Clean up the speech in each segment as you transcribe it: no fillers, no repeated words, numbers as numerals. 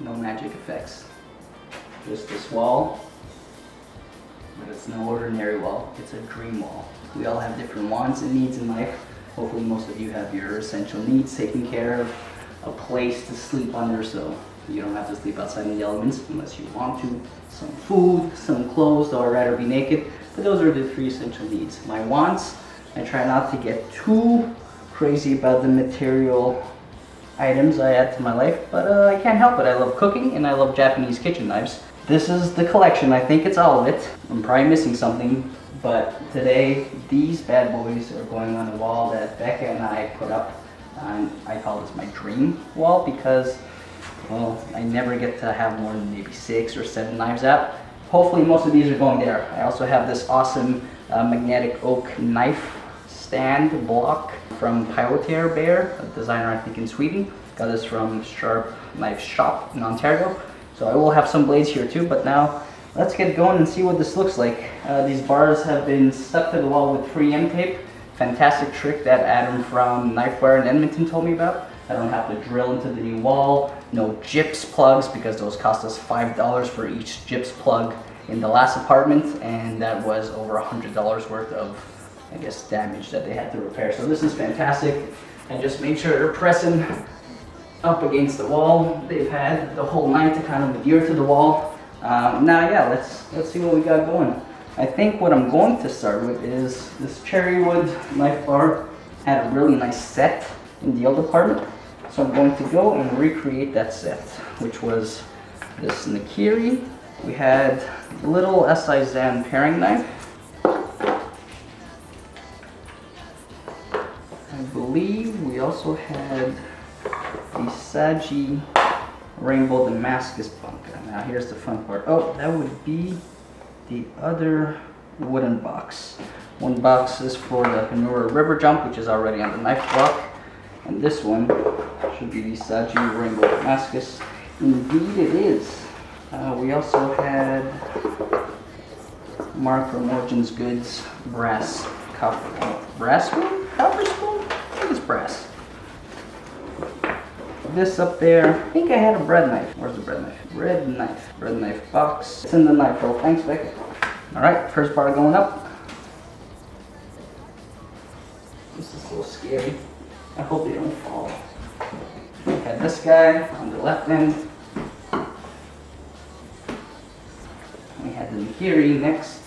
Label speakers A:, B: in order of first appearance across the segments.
A: No magic effects. Just this wall, but it's no ordinary wall, it's a dream wall. We all have different wants and needs in life. Hopefully most of you have your essential needs taken care of, a place to sleep under so you don't have to sleep outside in the elements unless you want to, some food, some clothes, though I'd rather be naked, but those are the 3 essential needs. My wants, I try not to get too crazy about the material items I add to my life, but I can't help it. I love cooking and I love Japanese kitchen knives. This is the collection. I think it's all of it. I'm probably missing something, but today these bad boys are going on the wall that Becca and I put up. And I call this my dream wall because, well, I never get to have more than maybe 6 or 7 knives out. Hopefully most of these are going there. I also have this awesome magnetic oak knife stand block from Pilotair Bear, a designer I think in Sweden. Got this from Sharp Knife Shop in Ontario. So I will have some blades here too, but now let's get going and see what this looks like. These bars have been stuck to the wall with 3M tape. Fantastic trick that Adam from Knifeware in Edmonton told me about. I don't have to drill into the new wall. No gyps plugs because those cost us $5 for each gyps plug in the last apartment, and that was over $100 worth of, I guess, damage that they had to repair. So this is fantastic. And just make sure they're pressing up against the wall. They've had the whole night to kind of adhere to the wall. Now, yeah, let's see what we got going. I think what I'm going to start with is this cherry wood knife bar had a really nice set in the old apartment. So I'm going to go and recreate that set, which was this nakiri. We had a little SI Zan paring knife. I believe we also had the Saji Rainbow Damascus bunker. Now here's the fun part. Oh, that would be the other wooden box. One box is for the Hanura River Jump, which is already on the knife block. And this one should be the Saji Rainbow Damascus. Indeed it is. We also had Mark from Origins Goods brass spoon? Copper spoon? I think it's brass. This up there, I think I had a bread knife. Where's the bread knife? Bread knife box. It's in the knife roll. Thanks, Becca. Alright, first bar going up. This is a little scary. I hope they don't fall. We had this guy on the left end. We had the nakiri next.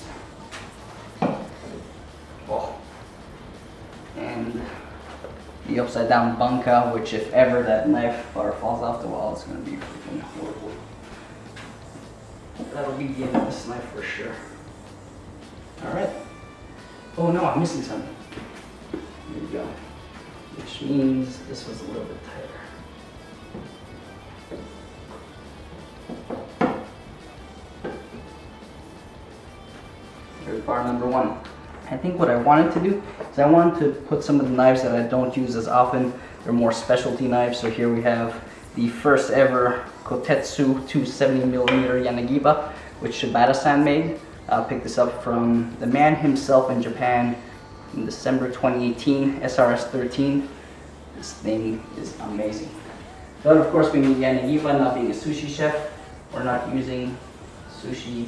A: Oh. And the upside down bunka, which if ever that knife bar falls off the wall, it's going to be freaking horrible. That'll be the end of this knife for sure. Alright. Oh no, I'm missing something. Here we go. Which means this was a little bit tighter. Here's bar number 1. I think what I wanted to do is I wanted to put some of the knives that I don't use as often. They're more specialty knives. So here we have the first ever Kotetsu 270mm Yanagiba, which Shibata-san made. I picked this up from the man himself in Japan in December 2018, SRS 13. This thing is amazing. But of course, being Yanagiba, not being a sushi chef, we're not using sushi,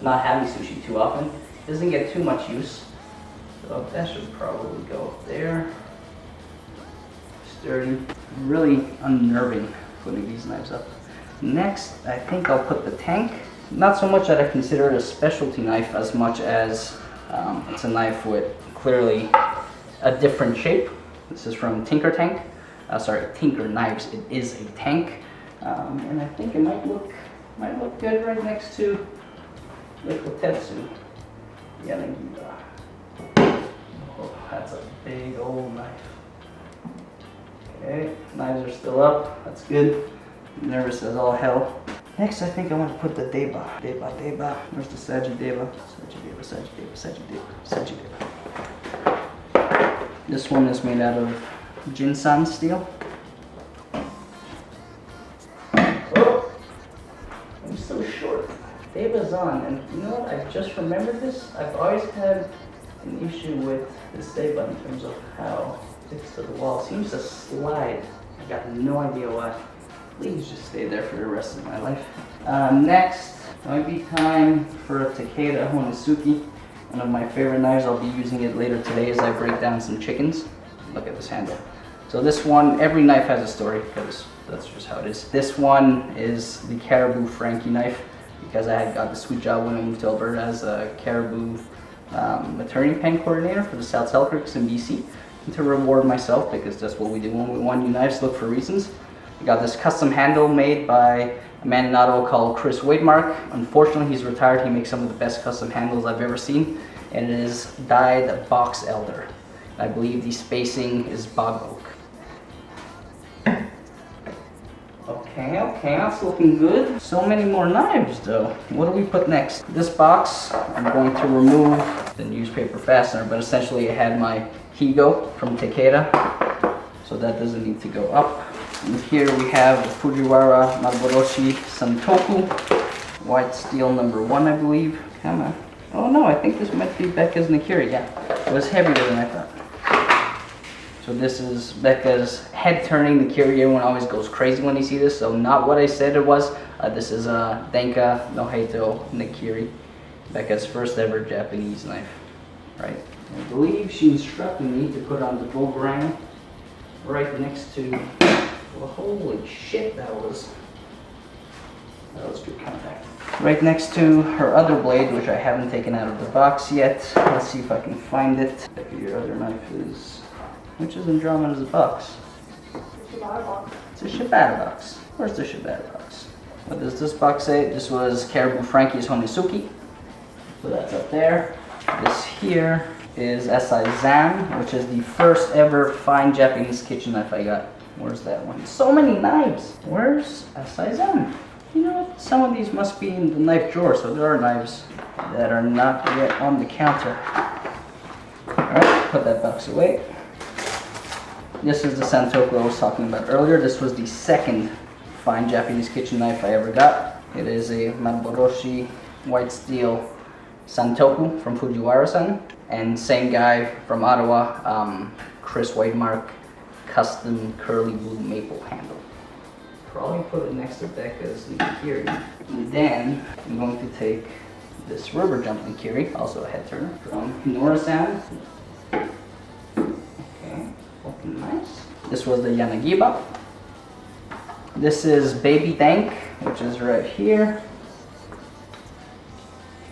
A: not having sushi too often. It doesn't get too much use. So that should probably go up there. Sturdy. Really unnerving putting these knives up. Next, I think I'll put the tank. Not so much that I consider it a specialty knife as much as it's a knife with clearly a different shape. This is from Tinker Tank. Tinker Knives. It is a tank. And I think it might look good right next to the Kotetsu Yanagiba. Oh, that's a big old knife. Okay, knives are still up. That's good. I'm nervous as all hell. Next, I think I want to put the Deba. Where's the Saji Deba? Saji Deba. This one is made out of Jinsan steel. Oh, I'm so short. Deba's on, and you know what? I just remembered this. I've always had an issue with this Deba in terms of how it sticks to the wall. It seems to slide. I got no idea why. Please just stay there for the rest of my life. Next, it might be time for a Takeda Honosuke. One of my favorite knives. I'll be using it later today as I break down some chickens. Look at this handle. So this one, every knife has a story because that's just how it is. This one is the Caribou Frankie knife because I had got the sweet job when I moved to Alberta as a Caribou maternity pen coordinator for the South Selkirks in BC. And to reward myself, because that's what we do when we want new knives, look for reasons. I got this custom handle made by a man in Ottawa called Chris Wademark. Unfortunately, he's retired. He makes some of the best custom handles I've ever seen, and it is dyed box elder. I believe the spacing is bog oak. Okay, that's looking good. So many more knives though. What do we put next? This box, I'm going to remove the newspaper fastener, but essentially I had my Heito from Takeda, so that doesn't need to go up. And here we have the Fujiwara Maboroshi Santoku, white steel number 1, I believe. Come on. Oh no, I think this might be Becca's nakiri, yeah. It was heavier than I thought. So this is Becca's head turning nakiri. Everyone always goes crazy when they see this, so not what I said it was. This is a Denka no Heito nakiri. Becca's first ever Japanese knife, right? I believe she instructed me to put on the boomerang right next to, well, holy shit, that was good contact. Right next to her other blade, which I haven't taken out of the box yet. Let's see if I can find it. Your other knife is, which is Andromeda's box? It's a Shibata box. Where's the Shibata box? What does this box say? This was Caribou Frankie's Honosuke. So that's up there. This here is SI Zan, which is the first ever fine Japanese kitchen knife I got. Where's that one? So many knives. Where's SI Zan? You know what? Some of these must be in the knife drawer, so there are knives that are not yet on the counter. Alright, put that box away. This is the santoku I was talking about earlier. This was the second fine Japanese kitchen knife I ever got. It is a Maboroshi white steel santoku from Fujiwara-san. And same guy from Ottawa, Chris Wademark, custom curly blue maple handle. Probably put it next to Becca's nakiri. And then I'm going to take this rubber jump nakiri, also a head turner, from Nora-san. Okay, looking nice. This was the Yanagiba. This is Baby Dank, which is right here.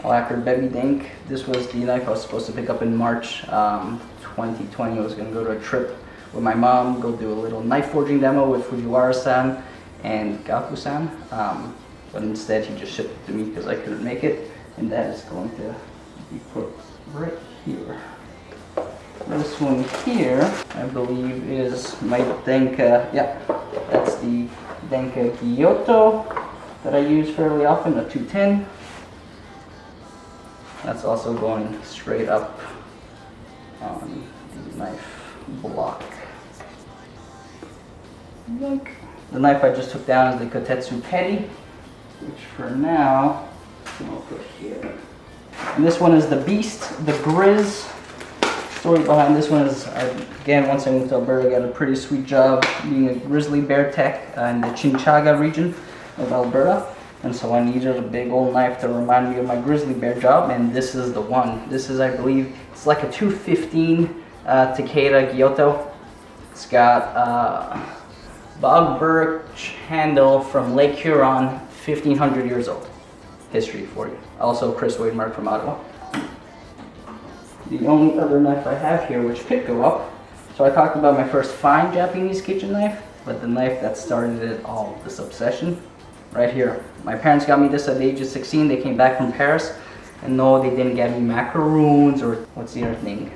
A: Lacquered Baby Dank. This was the knife I was supposed to pick up in March 2020. I was going to go to a trip with my mom, go do a little knife forging demo with Fujiwara-san and Gaku-san, but instead he just shipped it to me because I couldn't make it, and that is going to be put right here. This one here, I believe, is my Denka. Yeah, that's the Denka Hoto that I use fairly often, a 210. That's also going straight up on the knife block. Yoink. The knife I just took down is the Kotetsu Petty, which for now I'll put here. And this one is the Beast, the Grizz. Story behind this one is, again, once I moved to Alberta, I got a pretty sweet job being a grizzly bear tech in the Chinchaga region of Alberta. And so I needed a big old knife to remind me of my grizzly bear job, and this is the one. This is, I believe, it's like a 215 Takeda Hoto. It's got bog birch handle from Lake Huron, 1500 years old. History for you. Also Chris Wademark from Ottawa. The only other knife I have here, which could go up. So I talked about my first fine Japanese kitchen knife, but the knife that started it all, this obsession, right here. My parents got me this at the age of 16. They came back from Paris, and no, they didn't get me macaroons or what's the other thing?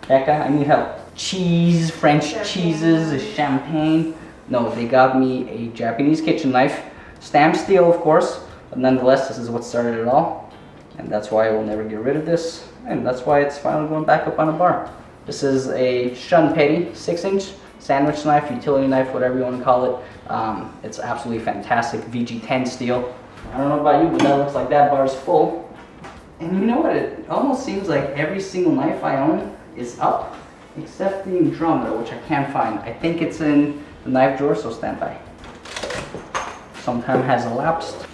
A: Becca, I need help. Cheese, French cheeses, champagne. No, they got me a Japanese kitchen knife, stamped steel, of course, but nonetheless, this is what started it all, and that's why I will never get rid of this, and that's why it's finally going back up on a bar. This is a Shun Petty 6-inch sandwich knife, utility knife, whatever you want to call it. It's absolutely fantastic, VG10 steel. I don't know about you, but that looks like that bar is full. And you know what? It almost seems like every single knife I own is up, except the Andromeda, which I can't find. I think it's in the knife drawer, so stand by. some time has elapsed.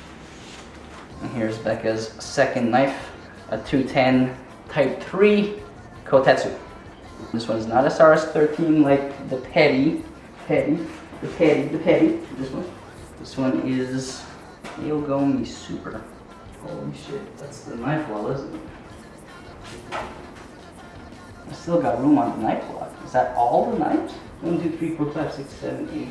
A: And here's Becca's second knife, a 210 Type 3 Kotetsu. This one's not SRS-13 like the petty. This one. This one is Yogomi Super. Holy shit, that's the knife wall, isn't it? I still got room on the knife block. Is that all the knives? 1, 2, 3, 4, 5, 6, 7, 8.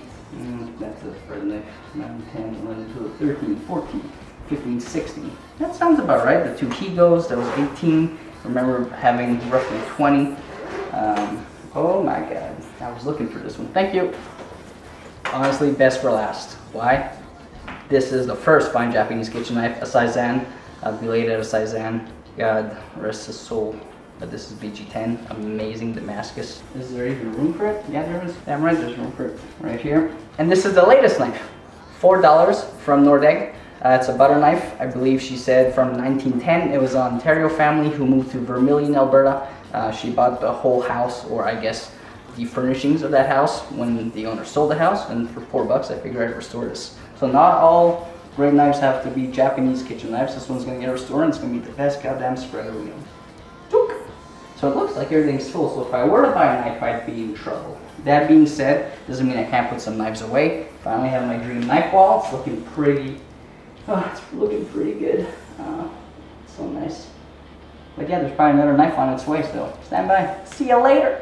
A: That's a spread knife. 9, 10, 11, 12, 13, 14, 15, 16. That sounds about right. The 2 Higos, that was 18. I remember having roughly 20. Oh my god, I was looking for this one. Thank you. Honestly, best for last. Why? This is the first fine Japanese kitchen knife, a Saizan, belated a Saizan. God rest his soul. But this is BG10, amazing Damascus. Is there even room for it? Yeah, there is. Damn right, there's room for it. Right here. And this is the latest knife. $4 from Nordegg. It's a butter knife, I believe she said from 1910. It was an Ontario family who moved to Vermilion, Alberta. She bought the whole house, or I guess the furnishings of that house when the owner sold the house, and for $4 I figured I'd restore this. So not all great knives have to be Japanese kitchen knives. This one's gonna get restored and it's gonna be the best goddamn spreader wheel. So it looks like everything's full, so if I were to buy a knife, I'd be in trouble. That being said, doesn't mean I can't put some knives away. Finally have my dream knife wall. It's looking pretty, good. So nice. But yeah, there's probably another knife on its way still. Stand by. See you later.